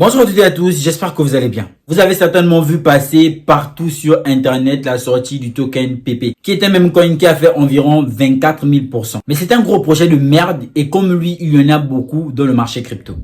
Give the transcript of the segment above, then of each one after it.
Bonjour à toutes et à tous, j'espère que vous allez bien. Vous avez certainement vu passer partout sur internet la sortie du token PP, qui est un même coin qui a fait environ 24 000%. Mais c'est un gros projet de merde et comme lui, il y en a beaucoup dans le marché crypto.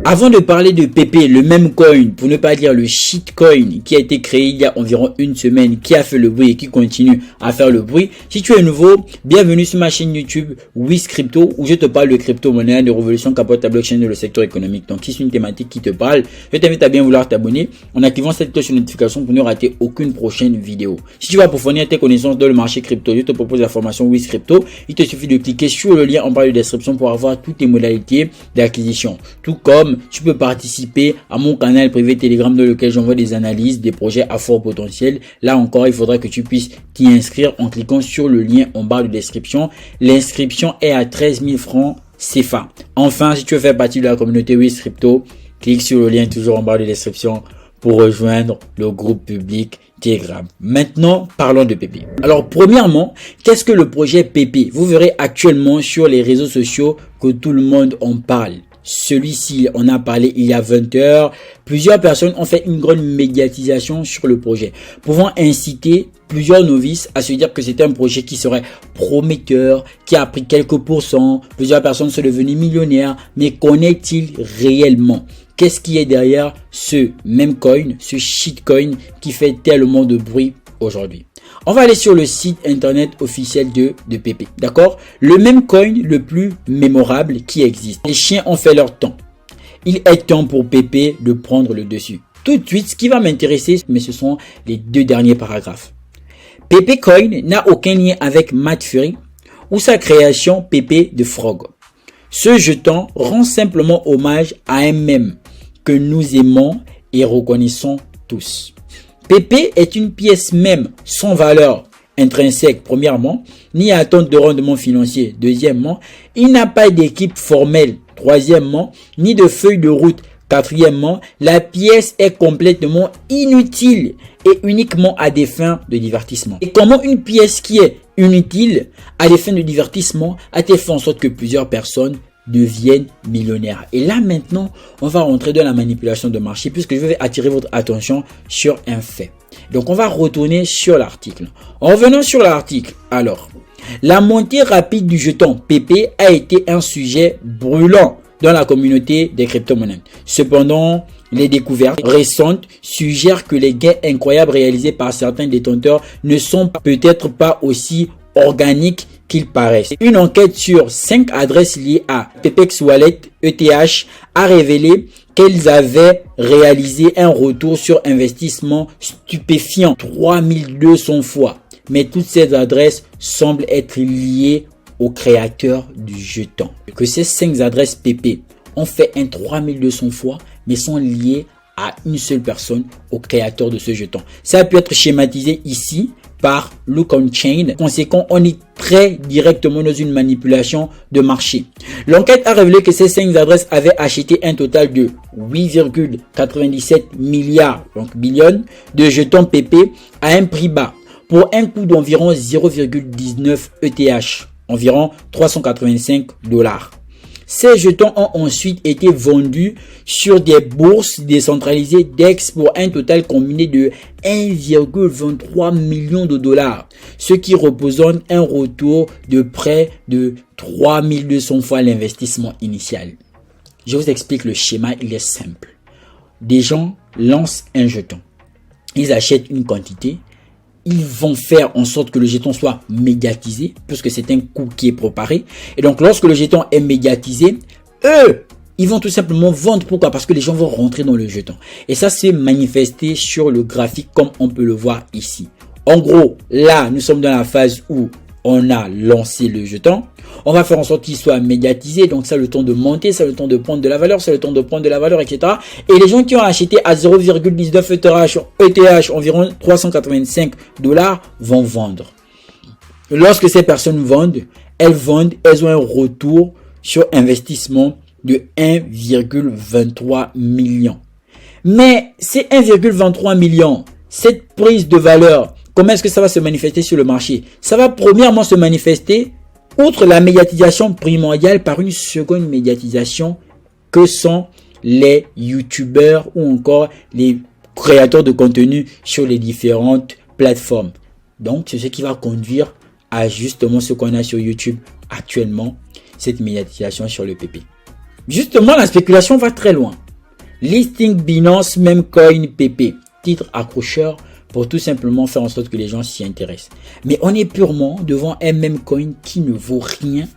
Avant de parler de PP, le même coin, pour ne pas dire le shitcoin qui a été créé il y a environ une semaine, qui a fait le bruit et qui continue à faire le bruit. Si tu es nouveau, bienvenue sur ma chaîne YouTube WizCrypto où je te parle de crypto-monnaie, de révolution qu'apporte la blockchain et le secteur économique. Donc si c'est une thématique qui te parle, je t'invite à bien vouloir t'abonner en activant cette cloche de notification pour ne rater aucune prochaine vidéo. Si tu veux approfondir tes connaissances dans le marché crypto, je te propose la formation WizCrypto. Il te suffit de cliquer sur le lien en bas de description pour avoir toutes les modalités d'acquisition. Tout comme tu peux participer à mon canal privé Telegram dans lequel j'envoie des analyses, des projets à fort potentiel. Là encore, il faudra que tu puisses t'y inscrire en cliquant sur le lien en bas de description. L'inscription est à 13 000 francs CFA. Enfin, si tu veux faire partie de la communauté WizCrypto, clique sur le lien toujours en bas de description pour rejoindre le groupe public Telegram. Maintenant, parlons de PP. Alors, premièrement, qu'est-ce que le projet PP? Vous verrez actuellement sur les réseaux sociaux que tout le monde en parle. Celui-ci, on a parlé il y a 20 heures. Plusieurs personnes ont fait une grande médiatisation sur le projet, pouvant inciter plusieurs novices à se dire que c'était un projet qui serait prometteur, qui a pris quelques pourcents. Plusieurs personnes sont devenues millionnaires, mais qu'en-est-il réellement? Qu'est-ce qui est derrière ce même coin, ce shitcoin qui fait tellement de bruit aujourd'hui? On va aller sur le site internet officiel de PP, d'accord? Le même coin le plus mémorable qui existe. Les chiens ont fait leur temps. Il est temps pour PP de prendre le dessus. Tout de suite, ce qui va m'intéresser, mais ce sont les deux derniers paragraphes. PP Coin n'a aucun lien avec Matt Fury ou sa création PP de Frog. Ce jeton rend simplement hommage à un mème que nous aimons et reconnaissons tous. PP est une pièce même sans valeur intrinsèque, premièrement, ni attente de rendement financier, deuxièmement, il n'a pas d'équipe formelle, troisièmement, ni de feuille de route, quatrièmement, la pièce est complètement inutile et uniquement à des fins de divertissement. Et comment une pièce qui est inutile à des fins de divertissement a-t-elle fait en sorte que plusieurs personnes deviennent millionnaires? Et là maintenant, on va rentrer dans la manipulation de marché puisque je vais attirer votre attention sur un fait. Donc on va retourner sur l'article. En revenant sur l'article, alors, la montée rapide du jeton PP a été un sujet brûlant dans la communauté des crypto-monnaies. Cependant, les découvertes récentes suggèrent que les gains incroyables réalisés par certains détenteurs ne sont peut-être pas aussi organiques qu'il paraissent. Une enquête sur 5 adresses liées à Pepex Wallet ETH a révélé qu'elles avaient réalisé un retour sur investissement stupéfiant 3200 fois. Mais toutes ces adresses semblent être liées au créateur du jeton. Que ces 5 adresses PP ont fait un 3200 fois, mais sont liées à une seule personne, au créateur de ce jeton. Ça a pu être schématisé ici par Look on Chain. Conséquent, on est très directement dans une manipulation de marché. L'enquête a révélé que ces 5 adresses avaient acheté un total de 8,97 milliards, donc billions, de jetons PP à un prix bas pour un coût d'environ 0,19 ETH, environ 385 $. Ces jetons ont ensuite été vendus sur des bourses décentralisées DEX pour un total combiné de 1,23 million de $, ce qui représente un retour de près de 3200 fois l'investissement initial. Je vous explique le schéma, il est simple. Des gens lancent un jeton, ils achètent une quantité, ils vont faire en sorte que le jeton soit médiatisé, puisque c'est un coup qui est préparé. Et donc, lorsque le jeton est médiatisé, eux, ils vont tout simplement vendre. Pourquoi? Parce que les gens vont rentrer dans le jeton. Et ça, c'est manifesté sur le graphique, comme on peut le voir ici. En gros, là, nous sommes dans la phase où on a lancé le jeton. On va faire en sorte qu'il soit médiatisé. Donc, ça a le temps de monter, ça a le temps de prendre de la valeur, ça a le temps de prendre de la valeur, etc. Et les gens qui ont acheté à 0,19 ETH, environ 385 $ vont vendre. Lorsque ces personnes vendent, elles ont un retour sur investissement de 1,23 million. Mais c'est 1,23 million. Cette prise de valeur, comment est-ce que ça va se manifester sur le marché? Ça va premièrement se manifester, outre la médiatisation primordiale, par une seconde médiatisation que sont les youtubeurs ou encore les créateurs de contenu sur les différentes plateformes. Donc, c'est ce qui va conduire à justement ce qu'on a sur YouTube actuellement, cette médiatisation sur le PP. Justement, la spéculation va très loin. Listing Binance Memecoin PP, titre accrocheur pour tout simplement faire en sorte que les gens s'y intéressent. Mais on est purement devant un Memecoin qui ne vaut rien,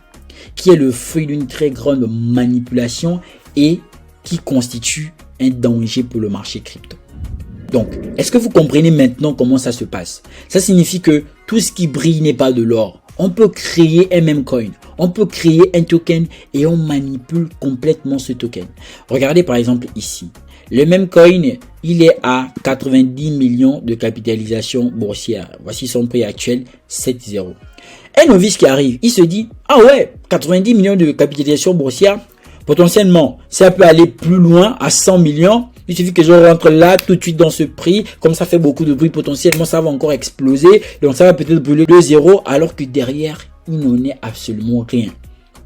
qui est le fruit d'une très grande manipulation et qui constitue un danger pour le marché crypto. Donc, est-ce que vous comprenez maintenant comment ça se passe? Ça signifie que tout ce qui brille n'est pas de l'or. On peut créer un Memecoin, on peut créer un token et on manipule complètement ce token. Regardez par exemple ici. Le Memecoin, il est à 90 millions de capitalisation boursière. Voici son prix actuel, 7,0. Un novice qui arrive, il se dit, ah ouais, 90 millions de capitalisation boursière, potentiellement, ça peut aller plus loin à 100 millions. Il suffit que je rentre là tout de suite dans ce prix. Comme ça fait beaucoup de bruit, potentiellement ça va encore exploser. Donc ça va peut-être brûler le zéro alors que derrière, il n'en est absolument rien.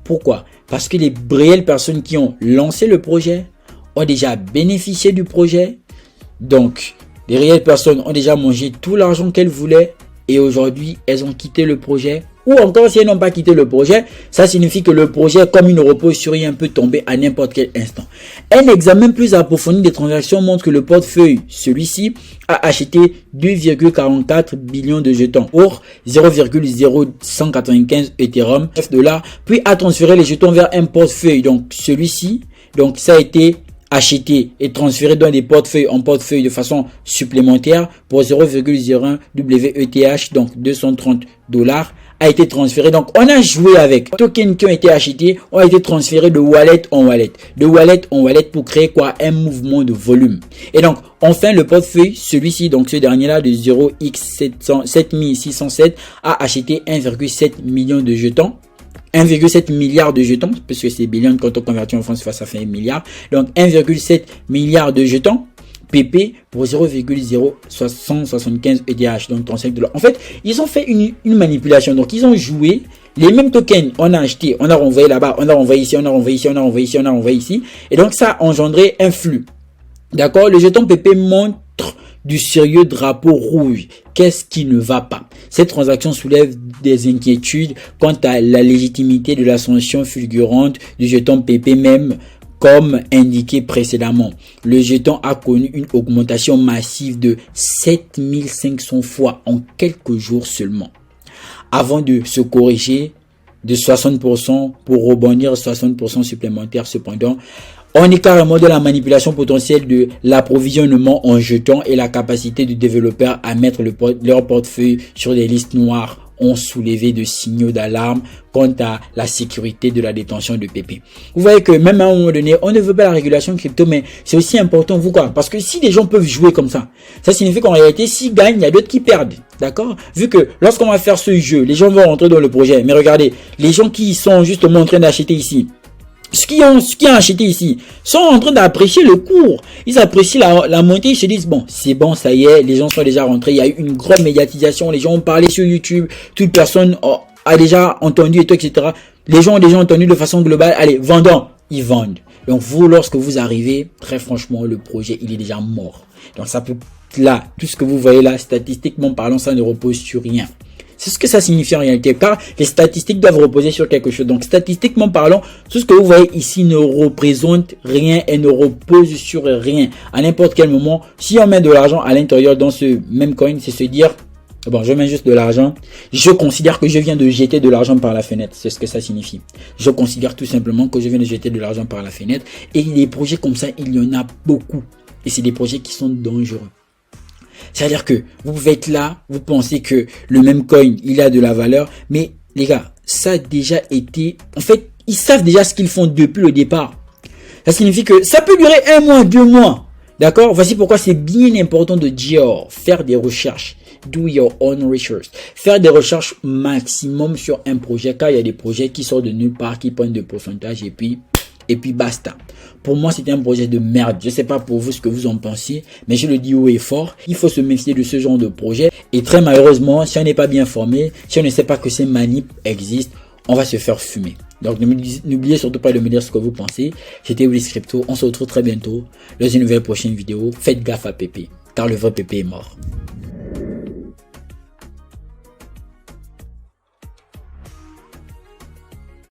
Pourquoi? Parce que les réelles personnes qui ont lancé le projet ont déjà bénéficié du projet. Donc, les réelles personnes ont déjà mangé tout l'argent qu'elles voulaient et aujourd'hui, elles ont quitté le projet. Ou encore, si elles n'ont pas quitté le projet, ça signifie que le projet, comme il ne repose sur rien, peut tomber à n'importe quel instant. Un examen plus approfondi des transactions montre que le portefeuille, celui-ci, a acheté 2,44 billions de jetons pour 0,0195 Ethereum, $9, puis a transféré les jetons vers un portefeuille. Donc, celui-ci, donc ça a été acheté et transféré dans des portefeuilles en portefeuille de façon supplémentaire pour 0,01 WETH, donc $230 a été transféré. Donc, on a joué avec tokens qui ont été achetés, ont été transférés de wallet en wallet. De wallet en wallet pour créer quoi? Un mouvement de volume. Et donc, enfin, le portefeuille, celui-ci, donc ce dernier-là de 0x7607 a acheté 1,7 million de jetons. 1,7 milliard de jetons, parce que c'est billion quand on convertit en France, ça fait 1 milliard. Donc, 1,7 milliard de jetons. PP pour 0,0175 ETH, donc $35. En fait, ils ont fait une manipulation. Donc, ils ont joué les mêmes tokens. On a acheté, on a renvoyé là-bas, on a renvoyé ici, on a renvoyé ici, on a renvoyé ici, on a renvoyé ici. Et donc, ça a engendré un flux. D'accord? Le jeton PP montre du sérieux drapeau rouge. Qu'est-ce qui ne va pas? Cette transaction soulève des inquiétudes quant à la légitimité de l'ascension fulgurante du jeton PP même. Comme indiqué précédemment, le jeton a connu une augmentation massive de 7500 fois en quelques jours seulement, avant de se corriger de 60% pour rebondir 60% supplémentaire. Cependant, on est carrément dans la manipulation potentielle de l'approvisionnement en jetons et la capacité du développeur à mettre leur portefeuille sur des listes noires ont soulevé de signaux d'alarme quant à la sécurité de la détention de PP. Vous voyez que même à un moment donné, on ne veut pas la régulation crypto, mais c'est aussi important, vous quoi? Parce que si des gens peuvent jouer comme ça signifie qu'en réalité, s'ils gagnent, il y a d'autres qui perdent. D'accord? Vu que lorsqu'on va faire ce jeu, les gens vont rentrer dans le projet. Mais regardez, les gens qui sont justement en train d'acheter ici, ceux qui ont acheté ici sont en train d'apprécier le cours. Ils apprécient la montée. Ils se disent, bon, c'est bon, ça y est, les gens sont déjà rentrés. Il y a eu une grande médiatisation. Les gens ont parlé sur YouTube. Toute personne a déjà entendu et tout, etc. Les gens ont déjà entendu de façon globale. Allez, vendons. Ils vendent. Donc, vous, lorsque vous arrivez, très franchement, le projet, il est déjà mort. Donc, ça peut, là, tout ce que vous voyez là, statistiquement parlant, ça ne repose sur rien. C'est ce que ça signifie en réalité, car les statistiques doivent reposer sur quelque chose. Donc, statistiquement parlant, tout ce que vous voyez ici ne représente rien et ne repose sur rien. À n'importe quel moment, si on met de l'argent à l'intérieur dans ce même coin, c'est se dire, bon, je mets juste de l'argent. Je considère que je viens de jeter de l'argent par la fenêtre. C'est ce que ça signifie. Je considère tout simplement que je viens de jeter de l'argent par la fenêtre. Et des projets comme ça, il y en a beaucoup. Et c'est des projets qui sont dangereux. C'est-à-dire que vous pouvez être là, vous pensez que le même coin, il a de la valeur. Mais les gars, ça a déjà été... En fait, ils savent déjà ce qu'ils font depuis le départ. Ça signifie que ça peut durer 1 mois, 2 mois. D'accord? Voici pourquoi c'est bien important de dire, faire des recherches. Do your own research. Faire des recherches maximum sur un projet, car il y a des projets qui sortent de nulle part, qui prennent des pourcentages et puis et puis basta. Pour moi, c'était un projet de merde. Je sais pas pour vous ce que vous en pensez, mais je le dis haut et fort. Il faut se méfier de ce genre de projet. Et très malheureusement, si on n'est pas bien formé, si on ne sait pas que ces manips existent, on va se faire fumer. Donc n'oubliez surtout pas de me dire ce que vous pensez. C'était Willis Crypto. On se retrouve très bientôt dans une nouvelle prochaine vidéo. Faites gaffe à Pépé, car le vrai Pépé est mort.